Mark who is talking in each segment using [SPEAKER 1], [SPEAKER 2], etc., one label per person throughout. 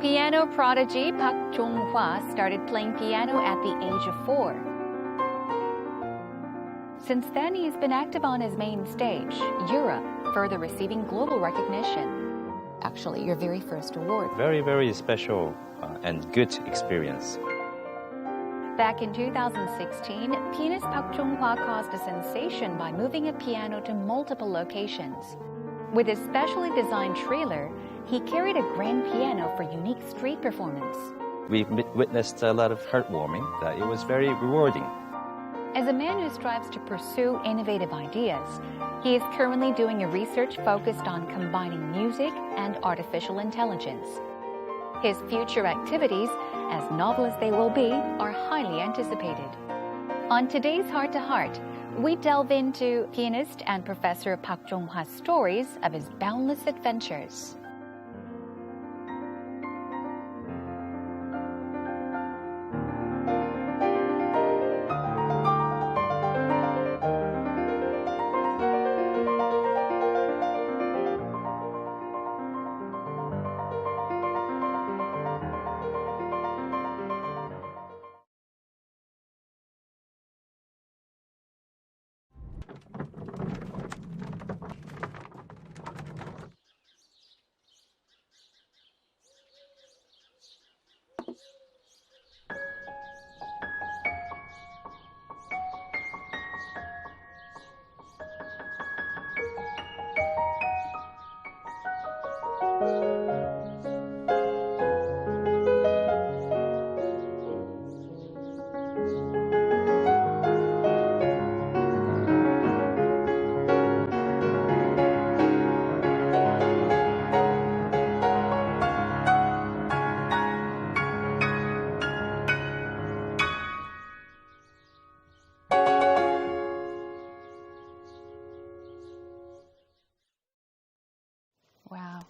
[SPEAKER 1] Piano prodigy Park Jong-hwa started playing piano at the age of 4. Since then, he's been active on his main stage, Europe, further receiving global recognition. Actually, your very first award.
[SPEAKER 2] Very, very special and good experience.
[SPEAKER 1] Back in 2016, pianist Park Jong-hwa caused a sensation by moving a piano to multiple locations. With his specially designed trailer, he carried a grand piano for unique street performance.
[SPEAKER 2] We witnessed a lot of heartwarming. It was very rewarding.
[SPEAKER 1] As a man who strives to pursue innovative ideas, he is currently doing a research focused on combining music and artificial intelligence. His future activities, as novel as they will be, are highly anticipated. On today's Heart to Heart, we delve into pianist and Professor Park Jong-hwa's stories of his boundless adventures. Wow.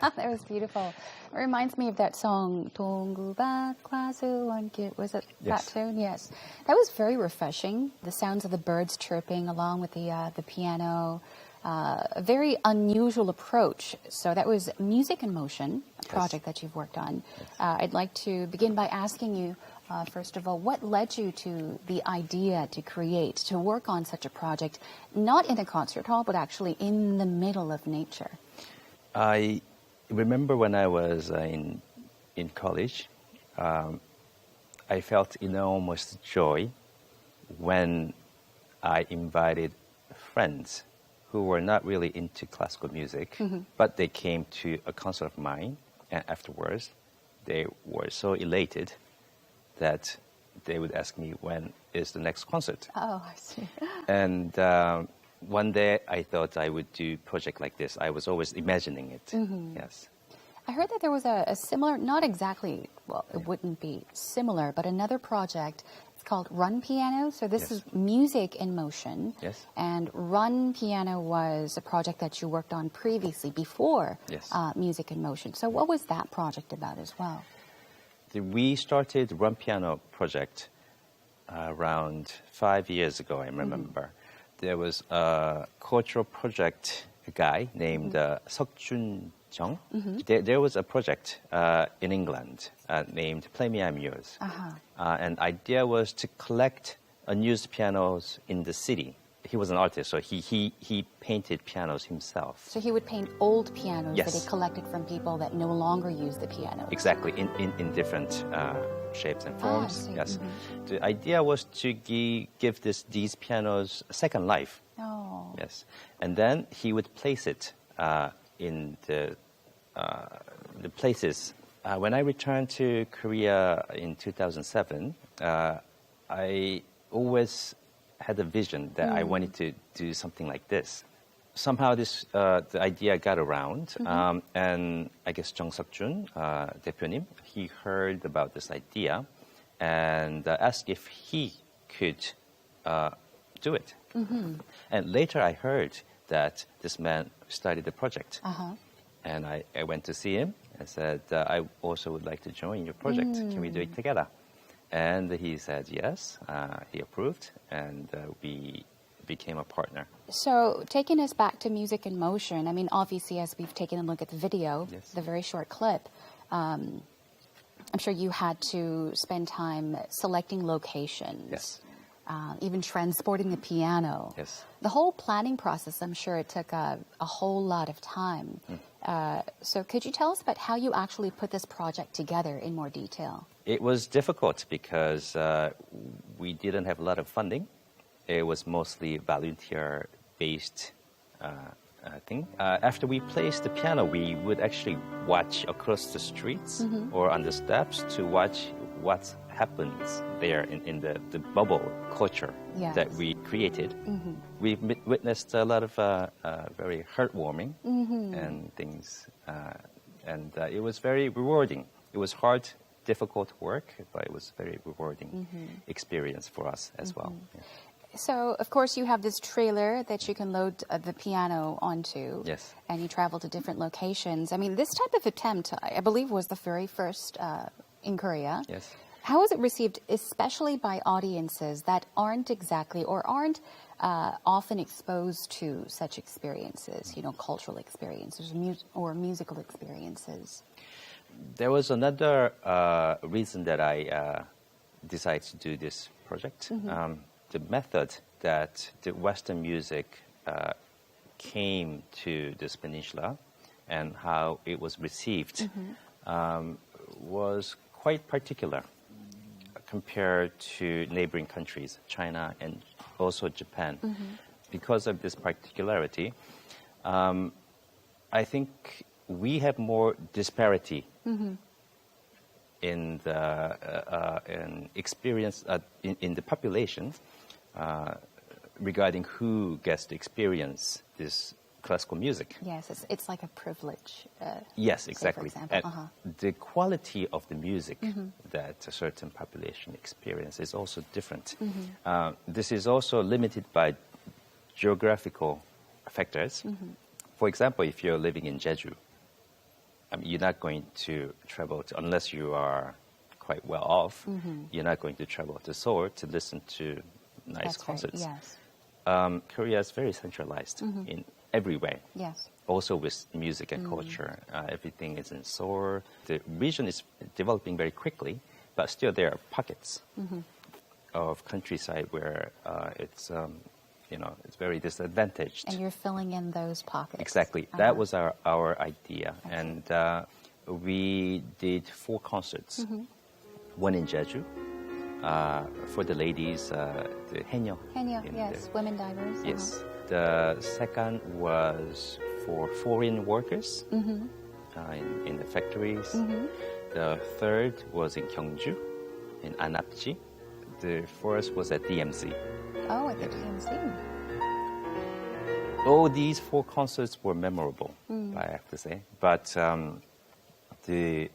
[SPEAKER 1] That was beautiful. It reminds me of that song, 동구밭 과수원길. Was it that tune? Yes. That was very refreshing. The sounds of the birds chirping along with the piano. A very unusual approach. So that was Music in Motion, a project that you've worked on. I'd like to begin by asking you, first of all, what led you to the idea to create, to work on such a project, not in a concert hall, but actually in the middle of nature?
[SPEAKER 2] I remember when I was in college, I felt enormous joy when I invited friends who were not really into classical music, but they came to a concert of mine, and afterwards they were so elated that they would ask me, when is the next concert?
[SPEAKER 1] Oh, I see.
[SPEAKER 2] And one day I thought I would do a project like this. I was always imagining it. Yes.
[SPEAKER 1] I heard that there was a similar, not exactly, well, it wouldn't be similar, but another project. It's called Run Piano. So this is Music in Motion.
[SPEAKER 2] Yes.
[SPEAKER 1] And Run Piano was a project that you worked on previously before Music in Motion. So what was that project about as well?
[SPEAKER 2] We started Run Piano project around 5 years ago, I remember. There was a cultural project guy named Seokjun Jung. There was a project in England named Play Me I'm Yours. And idea was to collect unused pianos in the city. He was an artist, so he painted pianos himself.
[SPEAKER 1] So he would paint old pianos that he collected from people that no longer use the piano.
[SPEAKER 2] Exactly, in different shapes and forms. Yes. The idea was to give these pianos a second life.
[SPEAKER 1] Oh.
[SPEAKER 2] Yes. And then he would place it in the places. When I returned to Korea in 2007, I always had a vision that I wanted to do something like this. Somehow the idea got around, and I guess Jung Seok-jun, 대표님, he heard about this idea and asked if he could do it. And later I heard that this man started the project. And I went to see him and said, I also would like to join your project. Can we do it together? And he said yes, he approved, and we became a partner.
[SPEAKER 1] So taking us back to Music in Motion, I mean, obviously, as we've taken a look at the video,
[SPEAKER 2] Yes.
[SPEAKER 1] the very short clip, I'm sure you had to spend time selecting locations.
[SPEAKER 2] Yes.
[SPEAKER 1] Even transporting the piano.
[SPEAKER 2] Yes.
[SPEAKER 1] The whole planning process, I'm sure it took a whole lot of time. So could you tell us about how you actually put this project together in more detail?
[SPEAKER 2] It was difficult because we didn't have a lot of funding. It was mostly volunteer-based thing. After we placed the piano, we would actually watch across the streets or on the steps to watch what happens there in the bubble culture that we created. We witnessed a lot of very heartwarming and things, and it was very rewarding. It was hard, difficult work, but it was very rewarding experience for us as well. Yeah.
[SPEAKER 1] So, of course, you have this trailer that you can load the piano onto.
[SPEAKER 2] Yes.
[SPEAKER 1] And you travel to different locations. I mean, this type of attempt, I believe, was the very first in Korea.
[SPEAKER 2] Yes.
[SPEAKER 1] How was it received, especially by audiences that aren't exactly or aren't often exposed to such experiences, cultural experiences or musical experiences?
[SPEAKER 2] There was another reason that I decided to do this project. The method that the Western music came to this peninsula and how it was received was quite particular compared to neighboring countries, China and also Japan. Because of this particularity, I think we have more disparity in the experience in the population regarding who gets to experience this classical music.
[SPEAKER 1] Yes, it's like a privilege.
[SPEAKER 2] Yes, exactly.
[SPEAKER 1] Say, for example.
[SPEAKER 2] And the quality of the music that a certain population experiences is also different. This is also limited by geographical factors. For example, if you're living in Jeju, you're not going to travel unless you are quite well off. You're not going to travel to Seoul to listen to nice concerts.
[SPEAKER 1] Right, yes.
[SPEAKER 2] Korea is very centralized in every way.
[SPEAKER 1] Yes.
[SPEAKER 2] Also with music and culture, everything is in Seoul. The region is developing very quickly, but still there are pockets of countryside where it's very disadvantaged.
[SPEAKER 1] And you're filling in those pockets.
[SPEAKER 2] Exactly. That was our idea. And we did 4 concerts. One in Jeju. For the ladies, the Haenyeo.
[SPEAKER 1] Haenyeo, yes, women divers.
[SPEAKER 2] Yes. The second was for foreign workers in the factories. The third was in Gyeongju, in Anapji. The fourth was at DMZ.
[SPEAKER 1] Oh, at the DMZ.
[SPEAKER 2] All these 4 concerts were memorable, I have to say. But the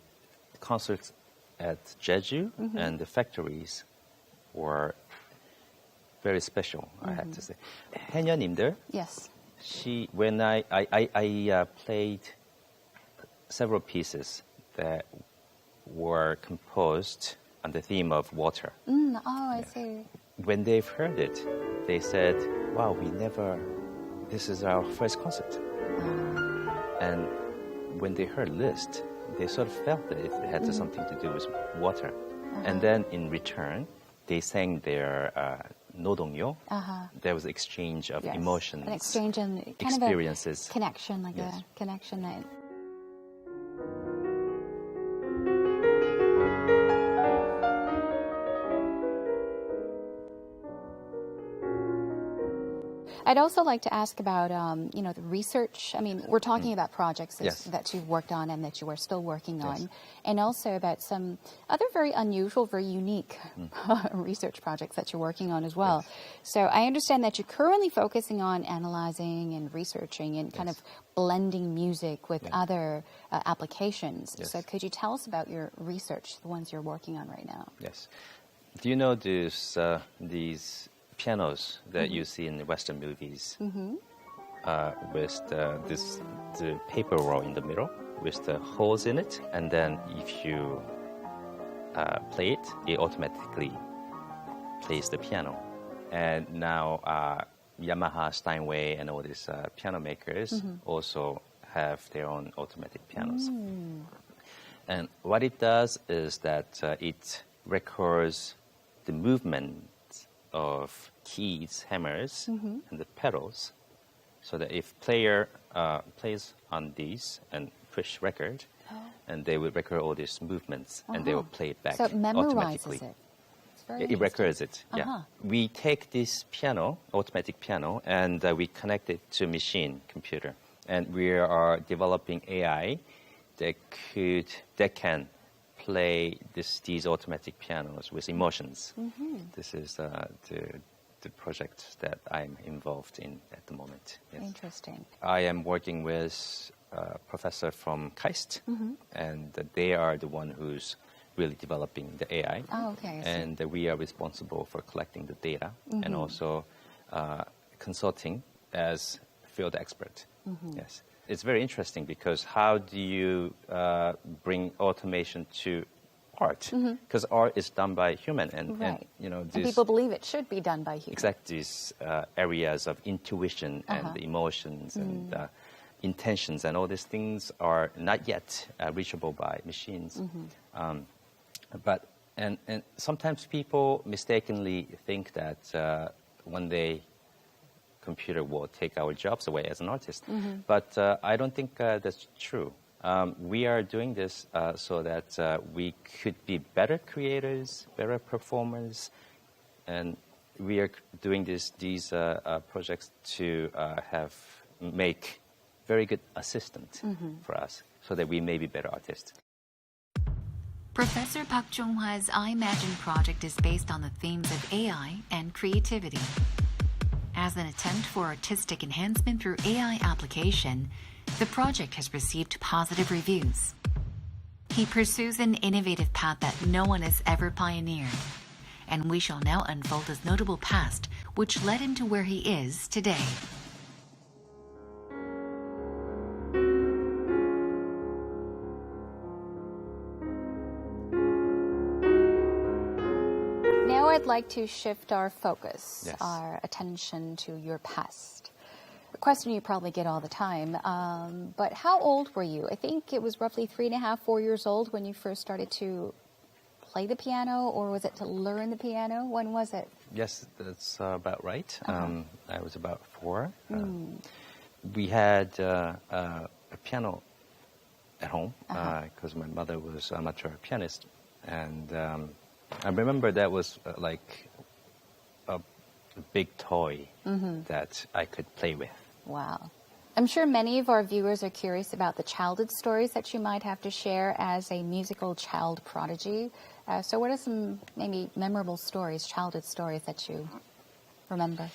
[SPEAKER 2] concerts at Jeju and the factories were very special, I have to say. 해녀님들,
[SPEAKER 1] Yes.
[SPEAKER 2] when I played several pieces that were composed on the theme of water.
[SPEAKER 1] Oh, I see.
[SPEAKER 2] When they've heard it, they said, wow, this is our first concert. And when they heard Liszt, they sort of felt that it had something to do with water. And then in return, they sang their 노동요. There was exchange of emotions,
[SPEAKER 1] an exchange and kind
[SPEAKER 2] experiences.
[SPEAKER 1] of a connection, like a connection that... I'd also like to ask about, the research. I mean, we're talking about projects that you've worked on and that you are still working on, and also about some other very unusual, very unique research projects that you're working on as well. So I understand that you're currently focusing on analyzing and researching and kind of blending music with other applications. So could you tell us about your research, the ones you're working on right now?
[SPEAKER 2] Yes. Do you know these pianos that you see in the Western movies with the paper roll in the middle with the holes in it, and then if you play it, it automatically plays the piano. And now Yamaha, Steinway, and all these piano makers also have their own automatic pianos. And what it does is that it records the movement of keys, hammers, and the pedals, so that if player plays on these and push record, and they will record all these movements, and they will play it back
[SPEAKER 1] so it memorizes
[SPEAKER 2] automatically.
[SPEAKER 1] it. It's very
[SPEAKER 2] It records it. Yeah.
[SPEAKER 1] Uh-huh.
[SPEAKER 2] We take this piano, automatic piano, and we connect it to machine computer, and we are developing AI that can play these automatic pianos with emotions. This is the project that I'm involved in at the moment. Yes.
[SPEAKER 1] Interesting.
[SPEAKER 2] I am working with a professor from KAIST, and they are the one who's really developing the AI.
[SPEAKER 1] Oh, okay. I see.
[SPEAKER 2] And we are responsible for collecting the data and also consulting as field expert. Yes. It's very interesting because how do you bring automation to art? Because art is done by human, and you know,
[SPEAKER 1] And
[SPEAKER 2] this,
[SPEAKER 1] people believe it should be done by humans.
[SPEAKER 2] exactly these areas of intuition and the emotions and intentions and all these things are not yet reachable by machines. But sometimes people mistakenly think that one day computer will take our jobs away as an artist. But I don't think that's true. We are doing this so that we could be better creators, better performers, and we are doing these projects to make very good assistant for us, so that we may be better artists.
[SPEAKER 3] Professor Park Jong-hwa's I Imagine project is based on the themes of AI and creativity. As an attempt for artistic enhancement through AI application, the project has received positive reviews. He pursues an innovative path that no one has ever pioneered, and we shall now unfold his notable past, which led him to where he is today.
[SPEAKER 1] Now I'd like to shift our focus,
[SPEAKER 2] Yes.
[SPEAKER 1] our attention to your past. A question you probably get all the time, but how old were you? I think it was roughly 3.5, 4 years old when you first started to play the piano, or was it to learn the piano? When was it?
[SPEAKER 2] Yes, that's about right. I was about 4. We had a piano at home because my mother was an amateur pianist, and I remember that was like a big toy that I could play with.
[SPEAKER 1] Wow. I'm sure many of our viewers are curious about the childhood stories that you might have to share as a musical child prodigy. So what are some maybe memorable stories, childhood stories that you remember?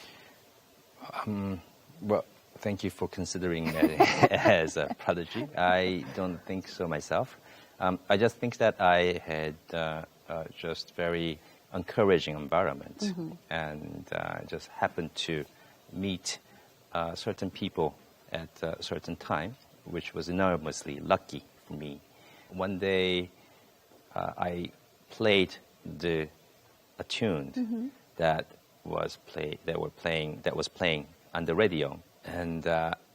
[SPEAKER 2] Well, thank you for considering me as a prodigy. I don't think so myself. I just think that I had just very encouraging environment, and just happened to meet certain people at a certain time, which was enormously lucky for me. One day, I played a tune that was playing on the radio, and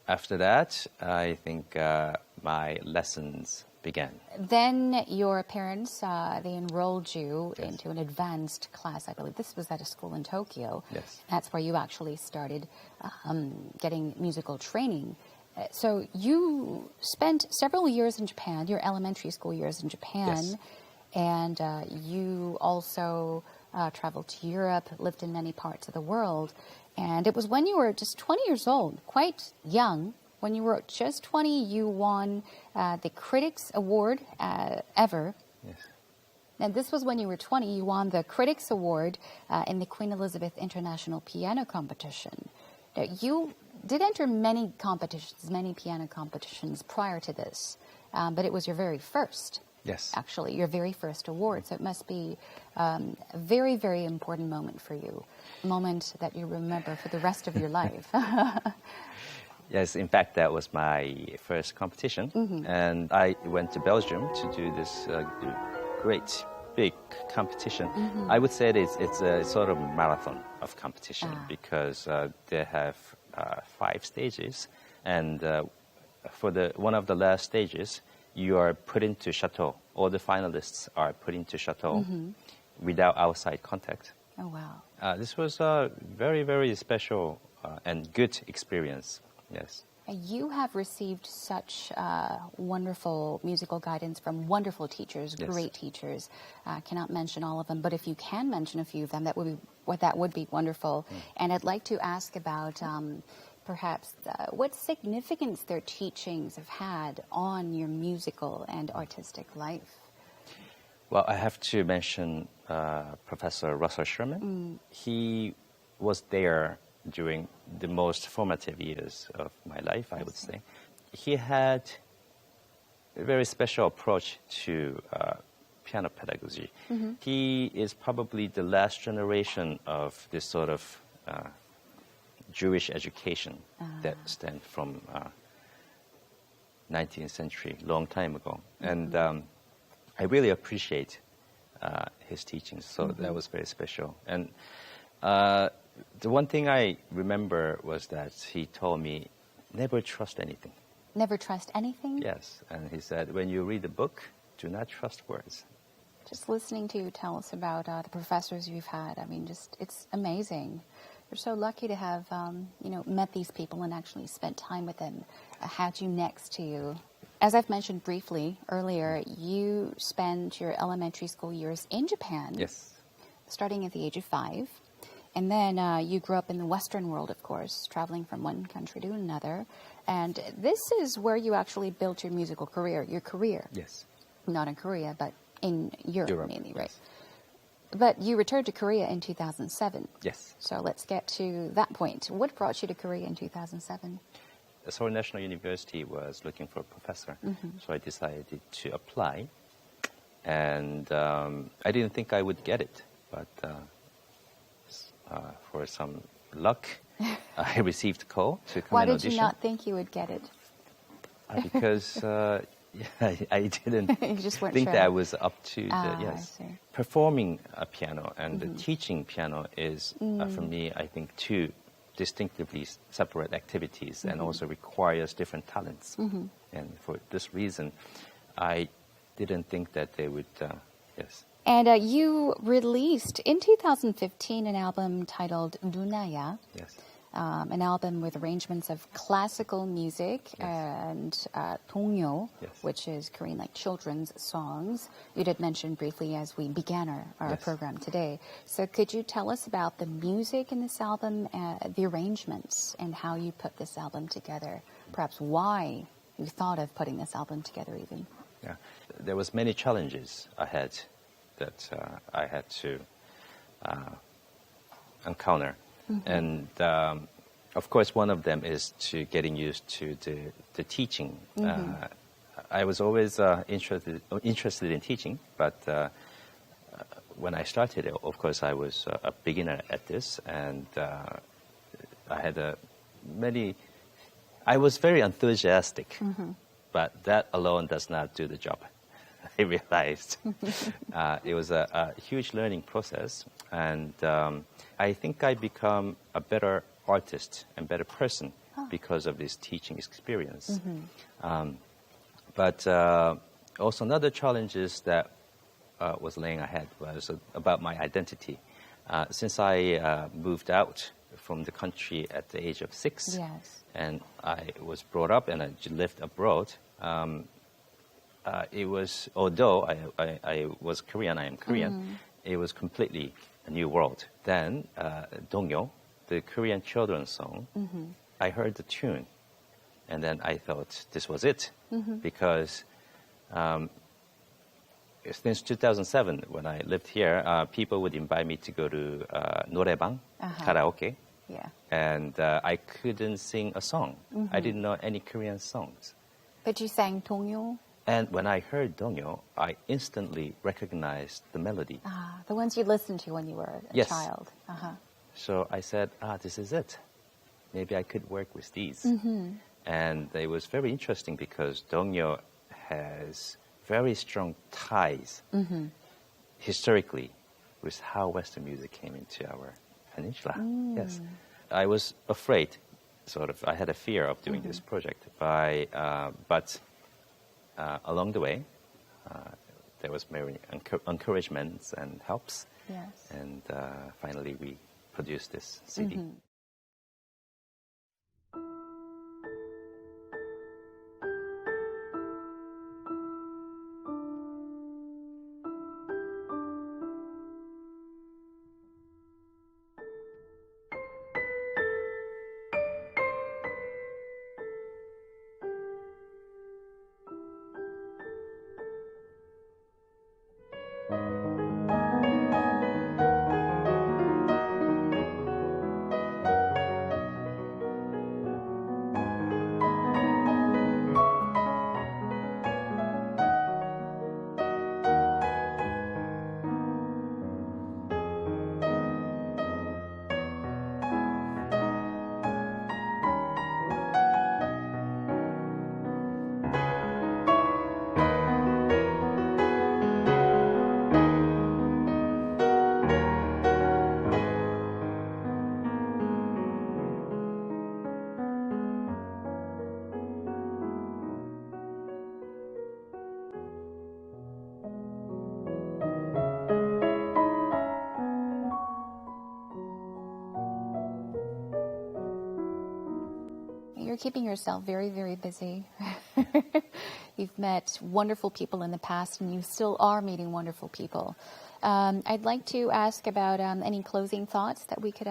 [SPEAKER 2] after that, I think my lessons began.
[SPEAKER 1] Then your parents, they enrolled you into an advanced class, I believe. This was at a school in Tokyo.
[SPEAKER 2] Yes.
[SPEAKER 1] That's where you actually started getting musical training. So you spent several years in Japan, your elementary school years in Japan,
[SPEAKER 2] Yes.
[SPEAKER 1] and you also traveled to Europe, lived in many parts of the world. And it was when you were just 20 years old, quite young. When you were just 20, you won the Critics Award ever.
[SPEAKER 2] Yes.
[SPEAKER 1] And this was when you were 20. You won the Critics Award in the Queen Elizabeth International Piano Competition. Now, you did enter many competitions, many piano competitions prior to this, but it was your very first.
[SPEAKER 2] Yes.
[SPEAKER 1] Actually, your very first award. So it must be a very, very important moment for you, a moment that you remember for the rest of your life.
[SPEAKER 2] Yes, in fact, that was my first competition, and I went to Belgium to do this great big competition. I would say it's a sort of marathon of competition because they have 5 stages, and for one of the last stages, you are put into chateau all the finalists are put into chateau without outside contact.
[SPEAKER 1] Oh, wow.
[SPEAKER 2] This was a very, very special and good experience. Yes.
[SPEAKER 1] You have received such wonderful musical guidance from wonderful teachers,
[SPEAKER 2] Yes.
[SPEAKER 1] great teachers. Cannot mention all of them, but if you can mention a few of them, that would be wonderful. And I'd like to ask about perhaps what significance their teachings have had on your musical and artistic life.
[SPEAKER 2] Well, I have to mention Professor Russell Sherman. He was there during the most formative years of my life, I would say. He had a very special approach to piano pedagogy. He is probably the last generation of this sort of Jewish education that stemmed from 19th century, long time ago. And I really appreciate his teachings, so that was very special. And the one thing I remember was that he told me, never trust anything.
[SPEAKER 1] Never trust anything?
[SPEAKER 2] Yes, and he said, when you read a book, do not trust words.
[SPEAKER 1] Just listening to you tell us about the professors you've had, I mean, just it's amazing. You're so lucky to have, met these people and actually spent time with them, had you next to you. As I've mentioned briefly earlier, you spent your elementary school years in Japan.
[SPEAKER 2] Yes.
[SPEAKER 1] Starting at the age of 5. And then you grew up in the Western world, of course, traveling from one country to another. And this is where you actually built your musical career,
[SPEAKER 2] Yes.
[SPEAKER 1] Not in Korea, but in Europe mainly, right?
[SPEAKER 2] Yes.
[SPEAKER 1] But you returned to Korea in 2007.
[SPEAKER 2] Yes.
[SPEAKER 1] So let's get to that point. What brought you to Korea in 2007?
[SPEAKER 2] Seoul National University was looking for a professor, so I decided to apply. And I didn't think I would get it, but for some luck, I received a call to come
[SPEAKER 1] Why
[SPEAKER 2] and
[SPEAKER 1] did
[SPEAKER 2] audition.
[SPEAKER 1] you not think you would get it?
[SPEAKER 2] Because I didn't
[SPEAKER 1] You just weren't
[SPEAKER 2] think
[SPEAKER 1] sure.
[SPEAKER 2] that I was up to
[SPEAKER 1] I
[SPEAKER 2] yes.
[SPEAKER 1] see.
[SPEAKER 2] Performing a piano and the teaching piano is, for me, I think, two distinctively separate activities and also requires different talents. And for this reason, I didn't think that they would, yes.
[SPEAKER 1] And you released in 2015 an album titled Dunaya,
[SPEAKER 2] Yes.
[SPEAKER 1] an album with arrangements of classical music and 동요,
[SPEAKER 2] Yes.
[SPEAKER 1] which is Korean like children's songs. You did mention briefly as we began our
[SPEAKER 2] Yes.
[SPEAKER 1] program today. So could you tell us about the music in this album, the arrangements, and how you put this album together? Perhaps why you thought of putting this album together even?
[SPEAKER 2] Yeah. There was many challenges ahead that I had to encounter. And of course, one of them is to getting used to the teaching. I was always interested in teaching, but when I started, of course, I was a beginner at this, and I had I was very enthusiastic, but that alone does not do the job. I realized it was a huge learning process, and I think I become a better artist and better person because of this teaching experience. But also another challenge is that was laying ahead was about my identity. Since I moved out from the country at the age of 6,
[SPEAKER 1] Yes.
[SPEAKER 2] and I was brought up and I lived abroad, it was, although I was Korean, I am Korean, it was completely a new world. Then 동요, the Korean children's song, I heard the tune, and then I thought this was it, because since 2007, when I lived here, people would invite me to go to 노래방, karaoke,
[SPEAKER 1] Yeah.
[SPEAKER 2] and I couldn't sing a song. I didn't know any Korean songs.
[SPEAKER 1] But you sang 동요?
[SPEAKER 2] And when I heard 동요, I instantly recognized the melody.
[SPEAKER 1] The ones you listened to when you were a
[SPEAKER 2] Yes.
[SPEAKER 1] child.
[SPEAKER 2] So I said, this is it. Maybe I could work with these. And it was very interesting because 동요 has very strong ties historically with how Western music came into our peninsula. Yes. I was afraid, sort of, I had a fear of doing this project, but along the way, there was very encouragements and helps.
[SPEAKER 1] Yes.
[SPEAKER 2] And finally, we produced this CD.
[SPEAKER 1] Mm-hmm. You're keeping yourself very, very busy. You've met wonderful people in the past, and you still are meeting wonderful people. I'd like to ask about any closing thoughts that we could,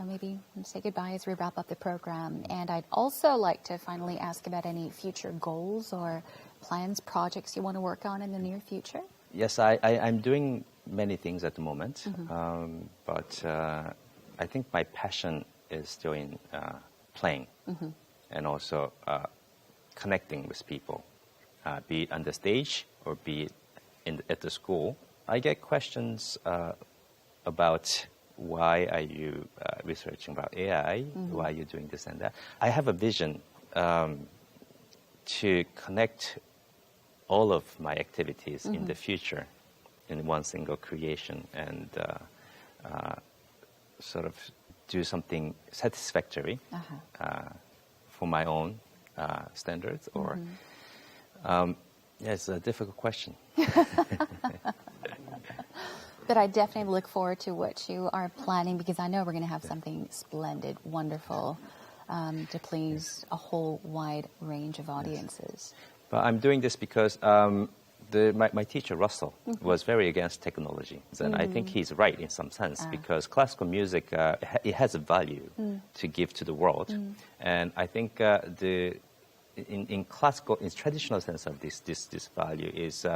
[SPEAKER 1] maybe say goodbye as we wrap up the program. And I'd also like to finally ask about any future goals or plans, projects you want to work on in the near future.
[SPEAKER 2] Yes, I'm doing many things at the moment, but I think my passion is still in playing and also connecting with people, be it on the stage or be it at the school. I get questions about why are you researching about AI, why are you doing this and that. I have a vision to connect all of my activities in the future in one single creation and sort of do something satisfactory for my own standards. Or it's a difficult question.
[SPEAKER 1] But I definitely look forward to what you are planning, because I know we're going to have something splendid, wonderful, to please a whole wide range of audiences.
[SPEAKER 2] But I'm doing this because my teacher, Russell, was very against technology. And I think he's right in some sense, because classical music, it has a value to give to the world. And I think in classical, in traditional sense of this value is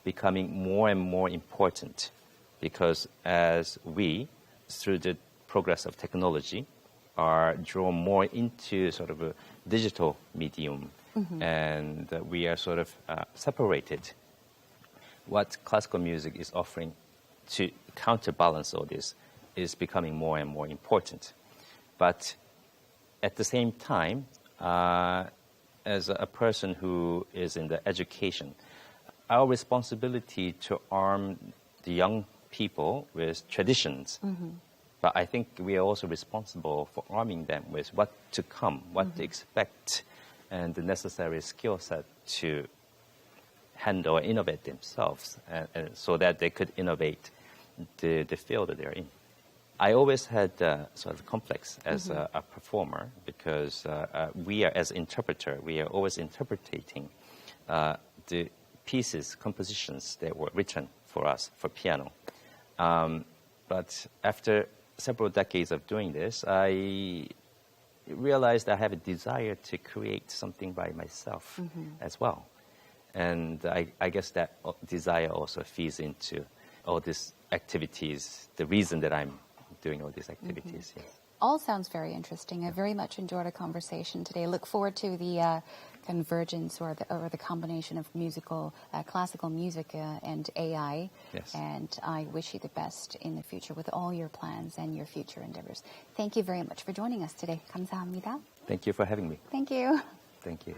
[SPEAKER 2] becoming more and more important, because as we, through the progress of technology, are drawn more into sort of a digital medium, and we are sort of separated. What classical music is offering to counterbalance all this is becoming more and more important. But at the same time, as a person who is in the education, our responsibility to arm the young people with traditions. But I think we are also responsible for arming them with what to come, what to expect, and the necessary skill set to handle and innovate themselves, and so that they could innovate the field that they're in. I always had sort of complex as a performer, because we are, as interpreter, we are always interpreting the pieces, compositions that were written for us for piano. But after several decades of doing this, I realized I have a desire to create something by myself as well. And I guess that desire also feeds into all these activities, the reason that I'm doing all these activities. Yes.
[SPEAKER 1] All sounds very interesting. I very much enjoyed our conversation today. Look forward to the convergence or the combination of classical music and AI.
[SPEAKER 2] Yes.
[SPEAKER 1] And I wish you the best in the future with all your plans and your future endeavors. Thank you very much for joining us today. 감사합니다.
[SPEAKER 2] Thank you for having me.
[SPEAKER 1] Thank you.
[SPEAKER 2] Thank you.